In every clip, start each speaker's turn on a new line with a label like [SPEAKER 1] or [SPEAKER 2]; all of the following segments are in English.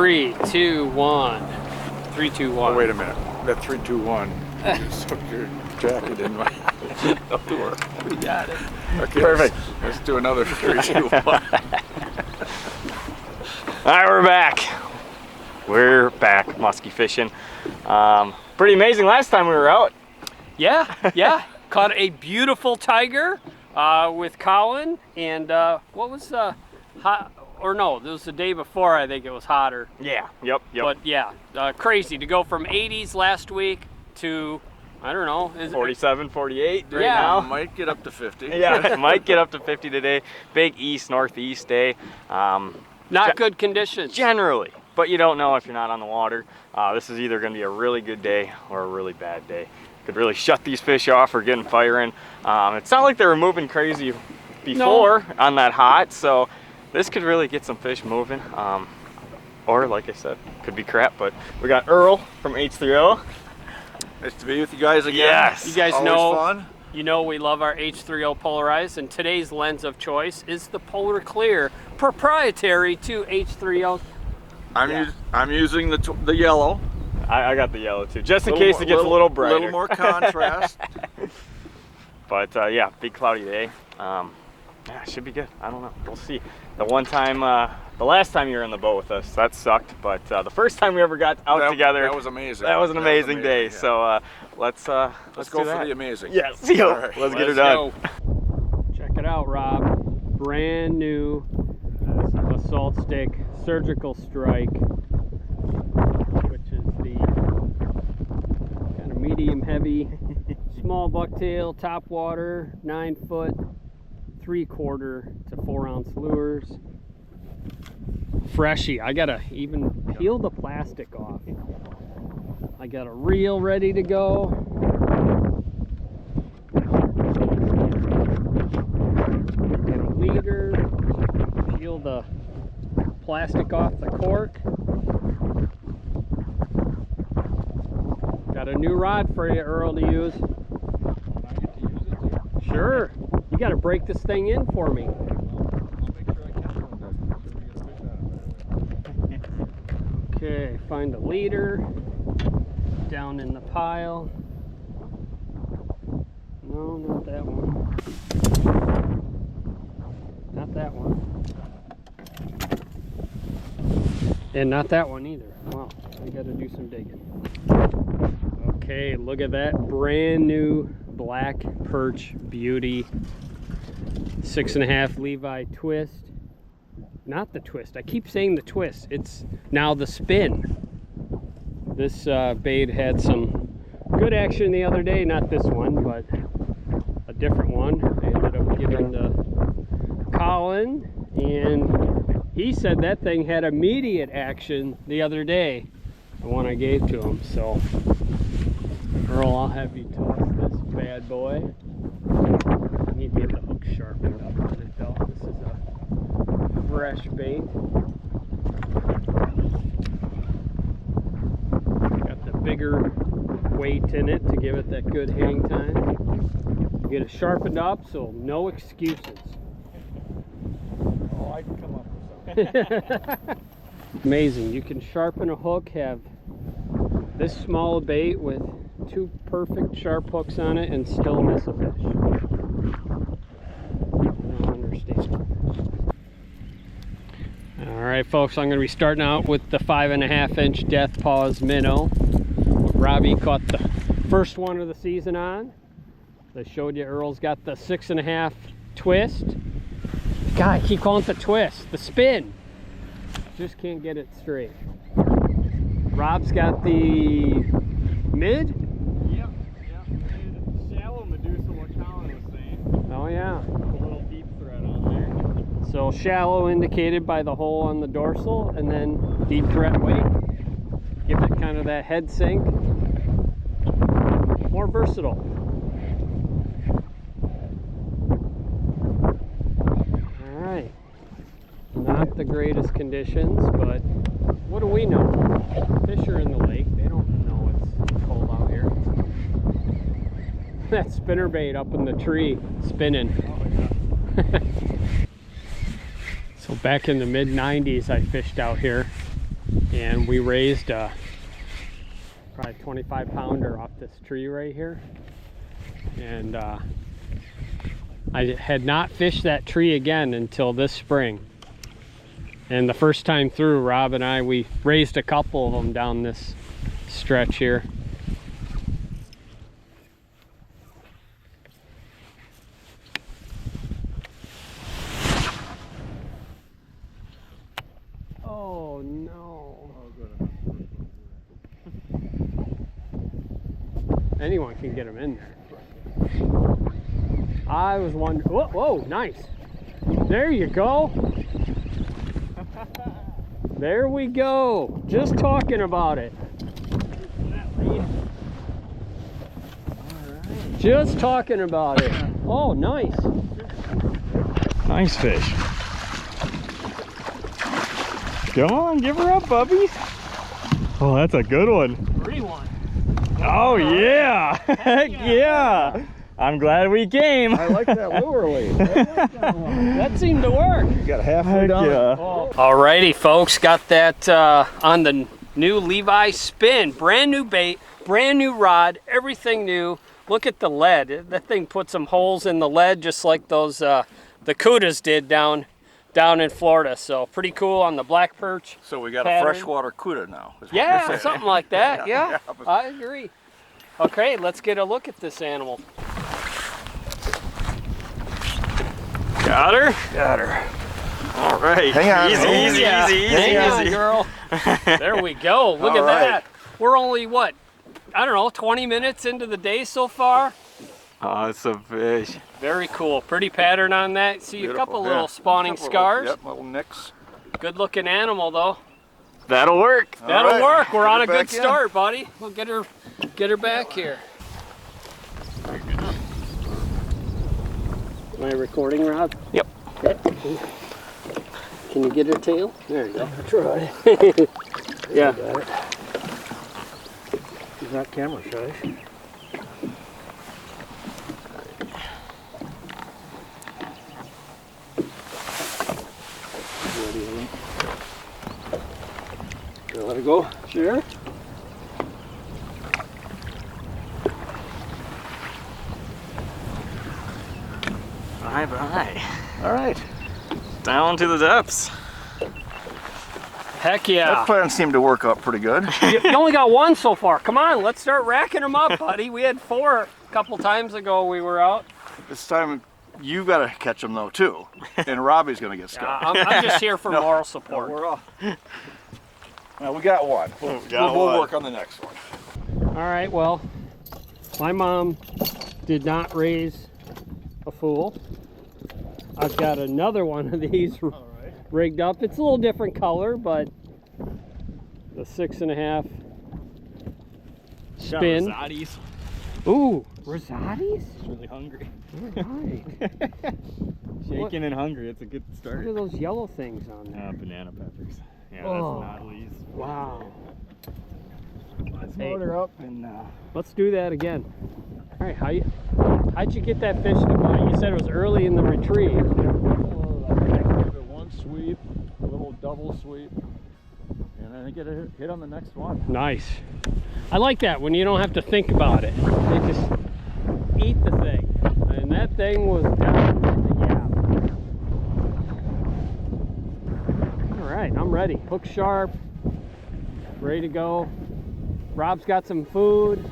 [SPEAKER 1] 3, 2, 1. 3, 2, 1.
[SPEAKER 2] Oh, wait a minute. That 3, 2, 1. You just took your jacket in my door.
[SPEAKER 1] We got it.
[SPEAKER 2] Okay,
[SPEAKER 3] Perfect.
[SPEAKER 2] Let's do another 3, 2, 1.
[SPEAKER 3] All right, we're back. We're back musky fishing. Pretty amazing last time we were out.
[SPEAKER 1] Yeah. Caught a beautiful tiger with Colin, and what was hot? Or no, it was the day before. I think it was hotter.
[SPEAKER 3] Yeah. Yep.
[SPEAKER 1] But yeah, crazy to go from 80s last week to, I don't know, is
[SPEAKER 3] 47, 48 right
[SPEAKER 1] Yeah.
[SPEAKER 3] now.
[SPEAKER 2] Might get up to 50.
[SPEAKER 3] Yeah, might get up to 50 today. Big northeast day.
[SPEAKER 1] not good conditions.
[SPEAKER 3] Generally, but you don't know if you're not on the water. This is either going to be a really good day or a really bad day. Could really shut these fish off or get them firing. It's not like they were moving crazy before on that hot, so this could really get some fish moving. Or like I said, could be crap, but we got Earl from H30.
[SPEAKER 2] Nice to be with you guys again.
[SPEAKER 3] Yes.
[SPEAKER 1] You guys
[SPEAKER 2] Always
[SPEAKER 1] know,
[SPEAKER 2] fun.
[SPEAKER 1] you know we love our H30 Polarized, and today's lens of choice is the Polar Clear, proprietary to H30.
[SPEAKER 2] I'm using the yellow.
[SPEAKER 3] I got the yellow too, just in case it gets a little brighter.
[SPEAKER 2] A little more contrast.
[SPEAKER 3] But yeah, big cloudy day. Yeah, it should be good. I don't know. We'll see. The last time you were in the boat with us, that sucked. But the first time we ever got out together,
[SPEAKER 2] that was amazing.
[SPEAKER 3] That was an amazing day.
[SPEAKER 2] Yeah.
[SPEAKER 3] So let's
[SPEAKER 2] go
[SPEAKER 3] do
[SPEAKER 2] for
[SPEAKER 3] that.
[SPEAKER 2] the amazing.
[SPEAKER 3] Yes. Yeah,
[SPEAKER 2] right,
[SPEAKER 3] let's get her done.
[SPEAKER 1] Check it out, Rob. Brand new assault stick, surgical strike, which is the kind of medium heavy, small bucktail, top water, 9 foot, 3/4 to 4 ounce lures. Freshy. I gotta even peel the plastic off. I got a reel ready to go. Got a leader. Peel the plastic off the cork. Got a new rod for you, Earl, to use.
[SPEAKER 2] I get to use it too?
[SPEAKER 1] Sure. You got to break this thing in for me.
[SPEAKER 2] I'll make sure I catch one of those. Make sure we get a fish out of it.
[SPEAKER 1] Okay, find a leader down in the pile. No, not that one. Not that one. And not that one either. Wow, I got to do some digging. Okay, look at that brand new black perch beauty. 6.5 Levi twist. Not the twist. I keep saying the twist. It's now the spin. This bait had some good action the other day. Not this one, but a different one. I ended up giving to Colin, and he said that thing had immediate action the other day. The one I gave to him. So, Earl, I'll have you toss this bad boy. I need to get the hook sharpened up on it though. This is a fresh bait. Got the bigger weight in it to give it that good hang time. Get it sharpened up, so no excuses.
[SPEAKER 2] Oh, I can come up with something.
[SPEAKER 1] Amazing. You can sharpen a hook, have this small bait with 2 perfect sharp hooks on it and still miss a fish. I don't understand. Alright folks, I'm going to be starting out with the 5.5 inch Death Paws minnow. Robbie caught the first one of the season on. I showed you Earl's got the 6.5 twist. God, I keep calling it the twist, the spin. Just can't get it straight. Rob's got the mid?
[SPEAKER 3] Yep. Mid shallow Medusa, what Colin was saying.
[SPEAKER 1] Oh yeah.
[SPEAKER 3] A little deep thread on there.
[SPEAKER 1] So shallow indicated by the hole on the dorsal, and then deep thread weight. Give it kind of that head sink. More versatile. Alright. Not the greatest conditions, but what do we know? Fish are in the lake. They don't know it's cold out here. That spinnerbait up in the tree spinning. Oh, yeah. So back in the mid-90s I fished out here. and we raised a probably 25-pounder off this tree right here. And I had not fished that tree again until this spring. And the first time through, Rob and I, we raised a couple of them down this stretch here. Oh no. Anyone can get them in there. I was wondering, whoa, whoa, nice. There you go. There we go. Just talking about it. Just talking about it. Oh, nice.
[SPEAKER 3] Nice fish. Come on, give her up, puppies. Oh, that's a good one.
[SPEAKER 1] Pretty one.
[SPEAKER 3] Oh, yeah. Heck yeah. I'm glad we came.
[SPEAKER 2] I like that lure weight.
[SPEAKER 1] That seemed to work.
[SPEAKER 2] You got halfway down.
[SPEAKER 3] Yeah.
[SPEAKER 1] Oh. Alrighty, folks, got that on the new Levi Spin. Brand new bait, brand new rod, everything new. Look at the lead. That thing put some holes in the lead just like those the Cudas did down in Florida. So pretty cool on the black perch.
[SPEAKER 2] So we got
[SPEAKER 1] pattern.
[SPEAKER 2] a freshwater cuda now. is what
[SPEAKER 1] Yeah,
[SPEAKER 2] you're saying.
[SPEAKER 1] something like that. Yeah,
[SPEAKER 2] Yeah.
[SPEAKER 1] I agree. Okay, let's get a look at this animal.
[SPEAKER 3] Got her?
[SPEAKER 2] Got her.
[SPEAKER 3] All right.
[SPEAKER 2] Hang on.
[SPEAKER 3] Easy,
[SPEAKER 2] Oh,
[SPEAKER 3] easy,
[SPEAKER 1] Yeah.
[SPEAKER 3] easy,
[SPEAKER 1] Hang on,
[SPEAKER 3] easy.
[SPEAKER 1] girl. There we go. Look
[SPEAKER 2] All
[SPEAKER 1] at
[SPEAKER 2] right.
[SPEAKER 1] that. We're only, what, I don't know, 20 minutes into the day so far.
[SPEAKER 3] Awesome fish.
[SPEAKER 1] Very cool. Pretty pattern on that. See a
[SPEAKER 2] Beautiful,
[SPEAKER 1] couple
[SPEAKER 2] yeah.
[SPEAKER 1] little spawning
[SPEAKER 2] Couple
[SPEAKER 1] scars.
[SPEAKER 2] Yep, little nicks.
[SPEAKER 1] Good looking animal though.
[SPEAKER 3] That'll work.
[SPEAKER 1] That'll
[SPEAKER 2] right.
[SPEAKER 1] work. We're
[SPEAKER 2] Get
[SPEAKER 1] on
[SPEAKER 2] her
[SPEAKER 1] a good
[SPEAKER 2] back in.
[SPEAKER 1] start, buddy. We'll get her back here. Am I recording, Rob?
[SPEAKER 3] Yep.
[SPEAKER 1] Can you get her tail? There you go.
[SPEAKER 2] Try.
[SPEAKER 1] Yeah.
[SPEAKER 2] Got it. She's not camera shy. Let her go.
[SPEAKER 1] Sure.
[SPEAKER 3] Bye-bye.
[SPEAKER 2] All right.
[SPEAKER 3] Down to the depths.
[SPEAKER 1] Heck
[SPEAKER 2] That
[SPEAKER 1] yeah.
[SPEAKER 2] plan seemed to work out pretty good.
[SPEAKER 1] You only got one so far. Come on, let's start racking them up, buddy. We had 4 a couple times ago we were out.
[SPEAKER 2] This time you got to catch them though too, and Robbie's gonna get stuck.
[SPEAKER 1] I'm just here for moral support.
[SPEAKER 2] We're off. Now we got one. We'll work on the next one.
[SPEAKER 1] All right, well, my mom did not raise a fool. I've got another one of these rigged up. It's a little different color, but the 6.5 spin.
[SPEAKER 3] Rosati's.
[SPEAKER 1] Ooh, Rosati's?
[SPEAKER 3] Really hungry.
[SPEAKER 1] All right.
[SPEAKER 3] Shaking and hungry. It's a good
[SPEAKER 1] What
[SPEAKER 3] start.
[SPEAKER 1] are those yellow things on there?
[SPEAKER 3] Banana peppers. Yeah,
[SPEAKER 1] Oh.
[SPEAKER 3] that's not leaves.
[SPEAKER 1] Wow.
[SPEAKER 3] Let's
[SPEAKER 1] Hey.
[SPEAKER 3] load her up and
[SPEAKER 1] Let's do that again. All right, how'd you get that fish to bite? You said it was early in the retrieve.
[SPEAKER 2] Give it one sweep, a little double sweep, and then get a hit on the next one.
[SPEAKER 1] Nice. I like that when you don't have to think about it. They just eat the thing. And that thing was down in the gap. All right, I'm ready. Hook sharp, ready to go. Rob's got some food.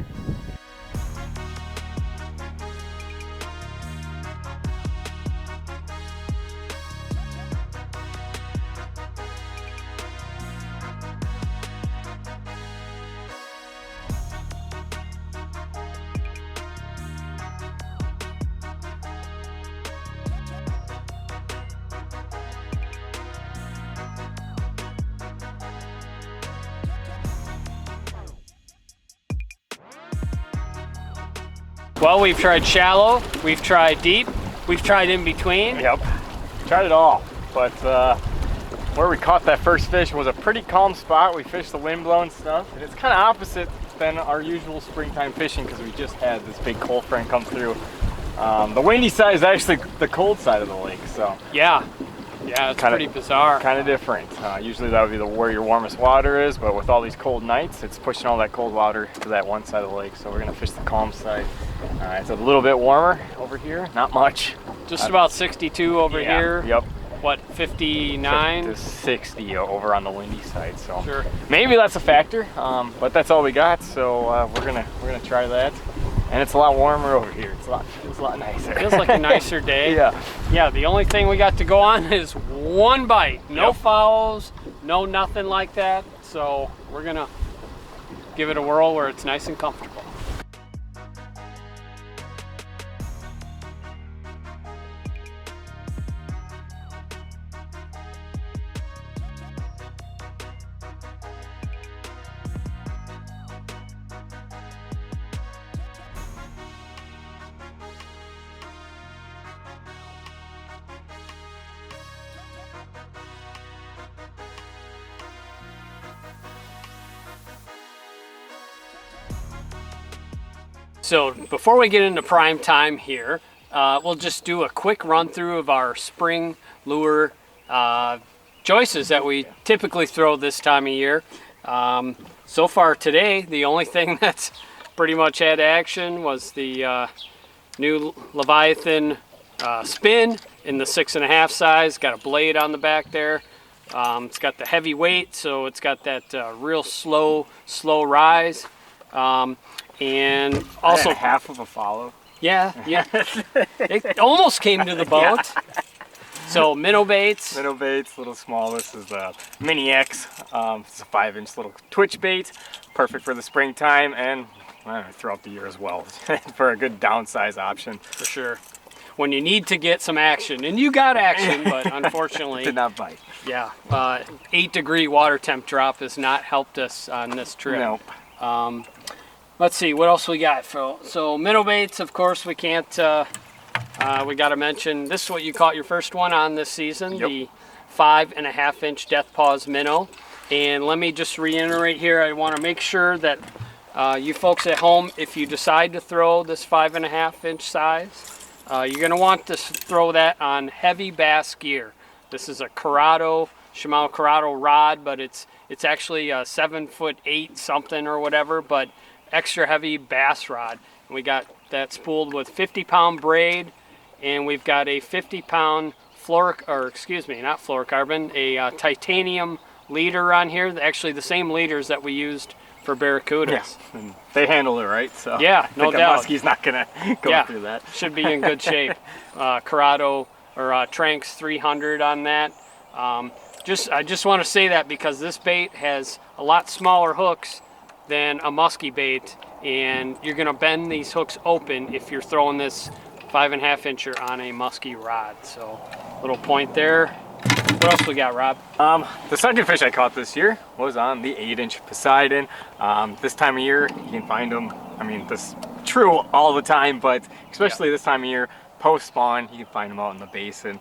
[SPEAKER 1] Well, we've tried shallow, we've tried deep, we've tried in between.
[SPEAKER 3] Yep. Tried it all, but where we caught that first fish was a pretty calm spot. We fished the wind-blown stuff, and it's kind of opposite than our usual springtime fishing because we just had this big cold front come through. The windy side is actually the cold side of the lake, so
[SPEAKER 1] Yeah, Yeah, it's pretty bizarre.
[SPEAKER 3] Kind of different. Usually that would be where your warmest water is, but with all these cold nights, it's pushing all that cold water to that one side of the lake. So we're gonna fish the calm side. It's a little bit warmer over here, not much.
[SPEAKER 1] Just about 62 over here.
[SPEAKER 3] Yep.
[SPEAKER 1] What, 59?
[SPEAKER 3] To 60 over on the windy side. So
[SPEAKER 1] sure.
[SPEAKER 3] Maybe that's a factor, but that's all we got. So we're gonna try that. And it's a lot warmer over here. Feels a lot nicer.
[SPEAKER 1] Feels like a nicer day.
[SPEAKER 3] Yeah.
[SPEAKER 1] Yeah, the only thing we got to go on is one bite. No fouls, no nothing like that. So we're gonna give it a whirl where it's nice and comfortable. So before we get into prime time here, we'll just do a quick run through of our spring lure choices that we typically throw this time of year. So far today, the only thing that's pretty much had action was the new Leviathan spin in the 6.5 size. Got a blade on the back there. It's got the heavy weight, so it's got that real slow rise. And also
[SPEAKER 3] half of a follow.
[SPEAKER 1] Yeah. It almost came to the boat. Yeah. So minnow baits,
[SPEAKER 3] little small. This is the Mini X. It's a 5-inch little twitch bait, perfect for the springtime and throughout the year as well, for a good downsize option.
[SPEAKER 1] For sure. When you need to get some action, and you got action, but unfortunately
[SPEAKER 3] did not bite.
[SPEAKER 1] Yeah, 8-degree water temp drop has not helped us on this trip.
[SPEAKER 3] Nope.
[SPEAKER 1] Let's see, what else we got, Phil? So minnow baits, of course, we can't, we got to mention, this is what you caught your first one on this season,
[SPEAKER 3] yep.
[SPEAKER 1] The 5.5-inch Death Paws minnow. And let me just reiterate here, I want to make sure that you folks at home, if you decide to throw this 5.5-inch size, you're going to want to throw that on heavy bass gear. This is a Shimano Corrado rod, but it's actually a 7'8" something or whatever, but extra heavy bass rod. And we got that spooled with 50-pound braid, and we've got a 50-pound fluorocarbon, a titanium leader on here. Actually, the same leaders that we used for barracudas.
[SPEAKER 3] Yeah, and they handle it right. So
[SPEAKER 1] yeah, no doubt.
[SPEAKER 3] Musky's not gonna go through that.
[SPEAKER 1] Should be in good shape. Corrado or Tranks 300 on that. I just want to say that because this bait has a lot smaller hooks than a musky bait, and you're going to bend these hooks open if you're throwing this 5.5-incher on a musky rod. So little point there. What else we got, Rob?
[SPEAKER 3] The second fish I caught this year was on the 8-inch Poseidon. This time of year you can find them, I mean, this is true all the time, but especially this time of year, post spawn, you can find them out in the basin.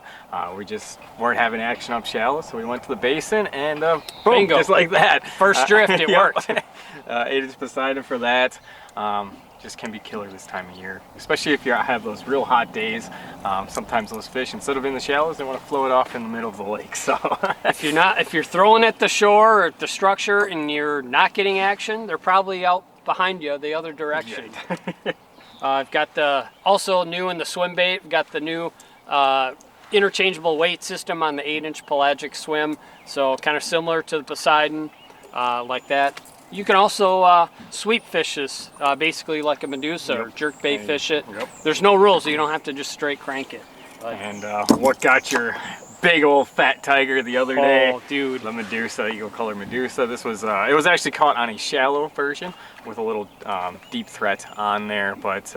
[SPEAKER 3] We just weren't having action up shallow, so we went to the basin and boom,
[SPEAKER 1] bingo.
[SPEAKER 3] Just like that.
[SPEAKER 1] First drift, it worked.
[SPEAKER 3] 8-inch Poseidon for that. Just can be killer this time of year, especially if you have those real hot days. Sometimes those fish, instead of in the shallows, they want to float off in the middle of the lake. So
[SPEAKER 1] if you're throwing at the shore or at the structure and you're not getting action, they're probably out behind you the other direction. I've got also new in the swim bait, we've got the new interchangeable weight system on the 8-inch pelagic swim, so kind of similar to the Poseidon, like that. You can also sweep fish this, basically like a Medusa, or jerk bait fish it.
[SPEAKER 3] Yep.
[SPEAKER 1] There's no rules, so you don't have to just straight crank it.
[SPEAKER 3] And what got your big old fat tiger the other day?
[SPEAKER 1] Oh, dude.
[SPEAKER 3] The Medusa, Eagle Color Medusa. This was, it was actually caught on a shallow version with a little deep threat on there, but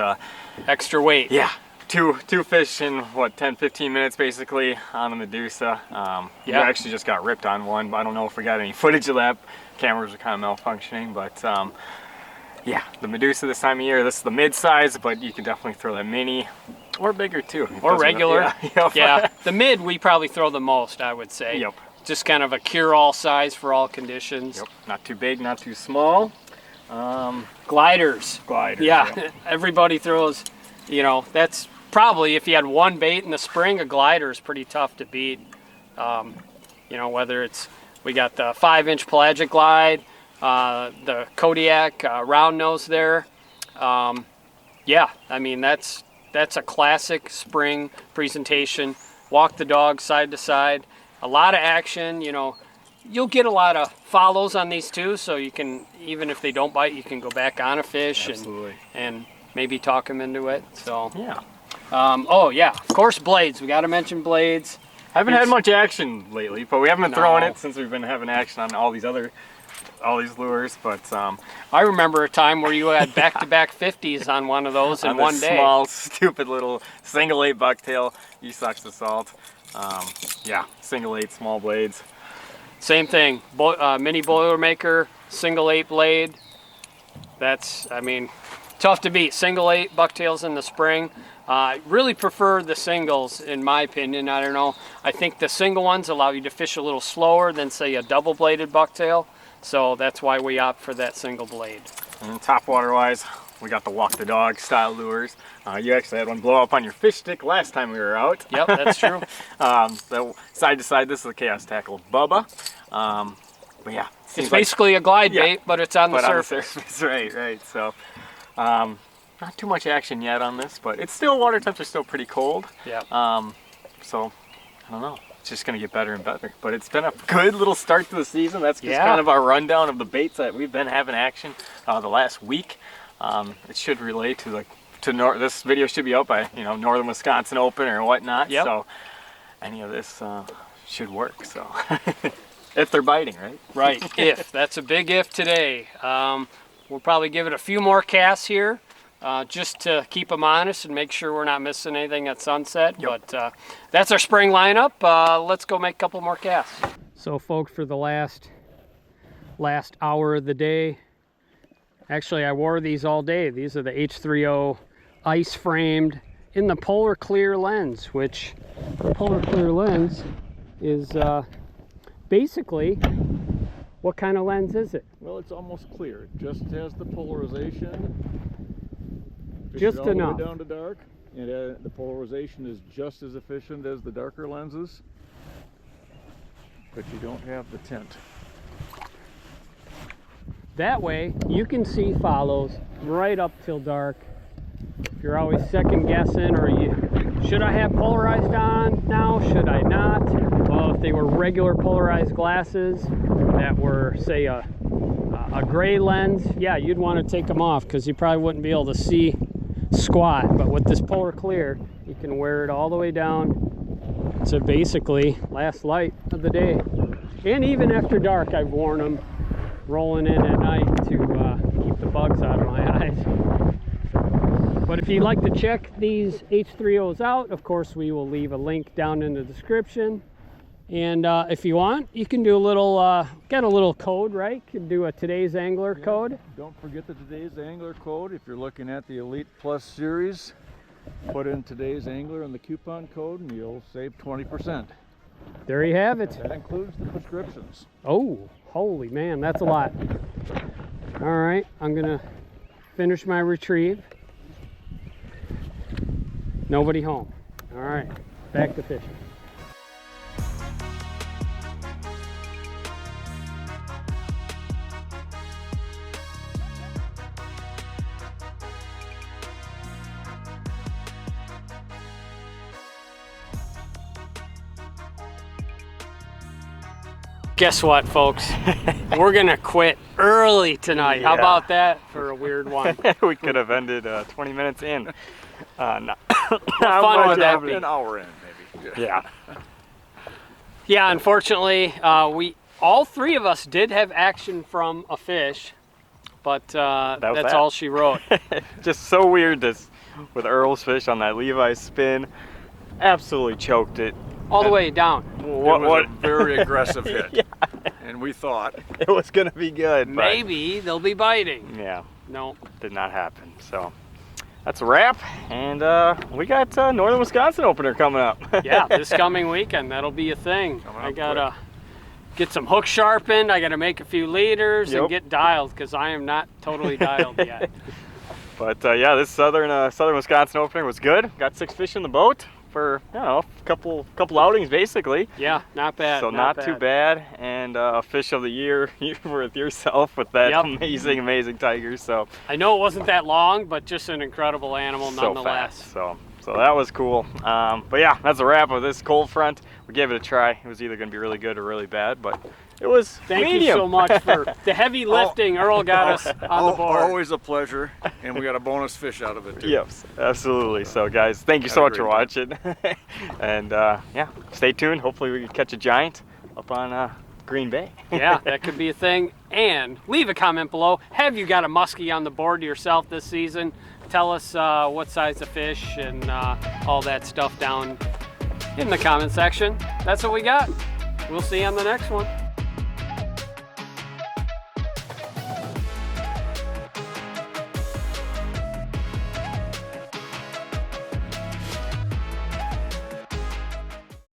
[SPEAKER 1] extra weight.
[SPEAKER 3] Yeah. Two fish in, what, 10-15 minutes basically on the Medusa. We actually just got ripped on one, but I don't know if we got any footage of that. Cameras are kind of malfunctioning, but yeah, the Medusa this time of year, this is the mid-size, but you can definitely throw that mini or bigger too.
[SPEAKER 1] Or regular. Yeah, the mid we probably throw the most, I would say.
[SPEAKER 3] Yep. Just
[SPEAKER 1] kind of a cure-all size for all conditions.
[SPEAKER 3] Yep. Not too big, not too small.
[SPEAKER 1] Gliders. Yeah,
[SPEAKER 3] yep.
[SPEAKER 1] Everybody throws, you know, that's probably, if you had one bait in the spring, a glider is pretty tough to beat. You know, whether it's, we got the 5-inch pelagic glide, the Kodiak round nose there. Yeah, I mean, that's a classic spring presentation. Walk the dog side to side, a lot of action. You know, you'll get a lot of follows on these too, so you can, even if they don't bite, you can go back on a fish and maybe talk them into it. So
[SPEAKER 3] yeah.
[SPEAKER 1] Oh yeah, of course blades. We got to mention blades.
[SPEAKER 3] Haven't had much action lately, but we haven't been throwing it since we've been having action on all these lures. But
[SPEAKER 1] I remember a time where you had back-to-back 50s on one of those in one day.
[SPEAKER 3] Small, stupid little single 8 bucktail. You sucks the salt. Yeah, single 8 small blades.
[SPEAKER 1] Same thing. Mini Boilermaker, single 8 blade. That's, I mean, tough to beat. Single 8 bucktails in the spring. I really prefer the singles, in my opinion. I don't know. I think the single ones allow you to fish a little slower than, say, a double-bladed bucktail. So that's why we opt for that single blade.
[SPEAKER 3] And top water-wise, we got the walk the dog style lures. You actually had one blow up on your fish stick last time we were out.
[SPEAKER 1] Yep, that's true.
[SPEAKER 3] So side to side, this is the Chaos Tackle Bubba. But yeah,
[SPEAKER 1] it's basically a glide bait, but it's on the surface.
[SPEAKER 3] Right. So not too much action yet on this, but it's still, water temps are still pretty cold.
[SPEAKER 1] Yeah.
[SPEAKER 3] So I don't know. It's just going to get better and better. But it's been a good little start to the season. That's just kind of our rundown of the baits that we've been having action the last week. It should relate to this video should be out by, you know, Northern Wisconsin Open or whatnot.
[SPEAKER 1] Yep.
[SPEAKER 3] So any of this should work. So if they're biting, right?
[SPEAKER 1] Right. If. That's a big if today. We'll probably give it a few more casts here. Just to keep them honest and make sure we're not missing anything at sunset.
[SPEAKER 3] Yep.
[SPEAKER 1] But that's our spring lineup. Let's go make a couple more casts. So folks, for the last hour of the day, actually I wore these all day. These are the H30 ice framed in the polar clear lens, which the polar clear lens is basically, what kind of lens is it?
[SPEAKER 2] Well, it's almost clear. It just has the polarization.
[SPEAKER 1] Just
[SPEAKER 2] all
[SPEAKER 1] enough.
[SPEAKER 2] The way down to dark, and the polarization is just as efficient as the darker lenses, but you don't have the tint.
[SPEAKER 1] That way you can see follows right up till dark. If you're always second guessing, or should I have polarized on now, should I not? Well, if they were regular polarized glasses that were, say, a gray lens, yeah, you'd want to take them off because you probably wouldn't be able to see squat. But with this polar clear, you can wear it all the way down to basically last light of the day. And even after dark, I've worn them rolling in at night to keep the bugs out of my eyes. But if you'd like to check these H30s out, of course, we will leave a link down in the description. And if you want, you can do a little, got a little code, right? You can do a Today's Angler code.
[SPEAKER 2] Don't forget the Today's Angler code. If you're looking at the Elite Plus series, put in Today's Angler in the coupon code and you'll save 20%.
[SPEAKER 1] There you have it.
[SPEAKER 2] That includes the prescriptions.
[SPEAKER 1] Oh, holy man, that's a lot. All right, I'm gonna finish my retrieve. Nobody home. All right, back to fishing. Guess what, folks? We're gonna quit early tonight. How about that for a weird one?
[SPEAKER 3] We could have ended 20 minutes in. No.
[SPEAKER 1] What fun would that be?
[SPEAKER 2] An hour in, maybe.
[SPEAKER 3] Yeah.
[SPEAKER 1] Yeah, unfortunately, all three of us did have action from a fish, but that's all she wrote.
[SPEAKER 3] Just so weird this with Earl's fish on that Levi's spin. Absolutely choked it.
[SPEAKER 1] All the way down.
[SPEAKER 2] What a very aggressive hit.
[SPEAKER 3] Yeah.
[SPEAKER 2] And we thought
[SPEAKER 3] it was gonna be good.
[SPEAKER 1] Maybe they'll be biting.
[SPEAKER 3] Yeah.
[SPEAKER 1] No.
[SPEAKER 3] Did not happen. So that's a wrap. And we got Northern Wisconsin opener coming up.
[SPEAKER 1] Yeah, this coming weekend, that'll be a thing. I gotta get some hooks sharpened. I gotta make a few leaders and get dialed because I am not totally dialed yet.
[SPEAKER 3] But yeah, this southern Wisconsin opener was good. Got 6 fish in the boat. for, I don't know, a couple outings basically.
[SPEAKER 1] Yeah, not bad.
[SPEAKER 3] So not too bad. And fish of the year with yourself with that amazing tiger. So
[SPEAKER 1] I know it wasn't that long, but just an incredible animal nonetheless.
[SPEAKER 3] So that was cool. But yeah, that's a wrap of this cold front. We gave it a try. It was either going to be really good or really bad, but it was
[SPEAKER 1] Thank
[SPEAKER 3] medium.
[SPEAKER 1] you so much for the heavy lifting. Earl got us on the board.
[SPEAKER 2] Always a pleasure, and we got a bonus fish out of it too.
[SPEAKER 3] Yes, absolutely. So guys, thank you so much for watching. And yeah, stay tuned. Hopefully we can catch a giant up on Green Bay.
[SPEAKER 1] Yeah, that could be a thing. And leave a comment below. Have you got a muskie on the board yourself this season? Tell us what size of fish and all that stuff down in the comment section. That's what we got. We'll see you on the next one.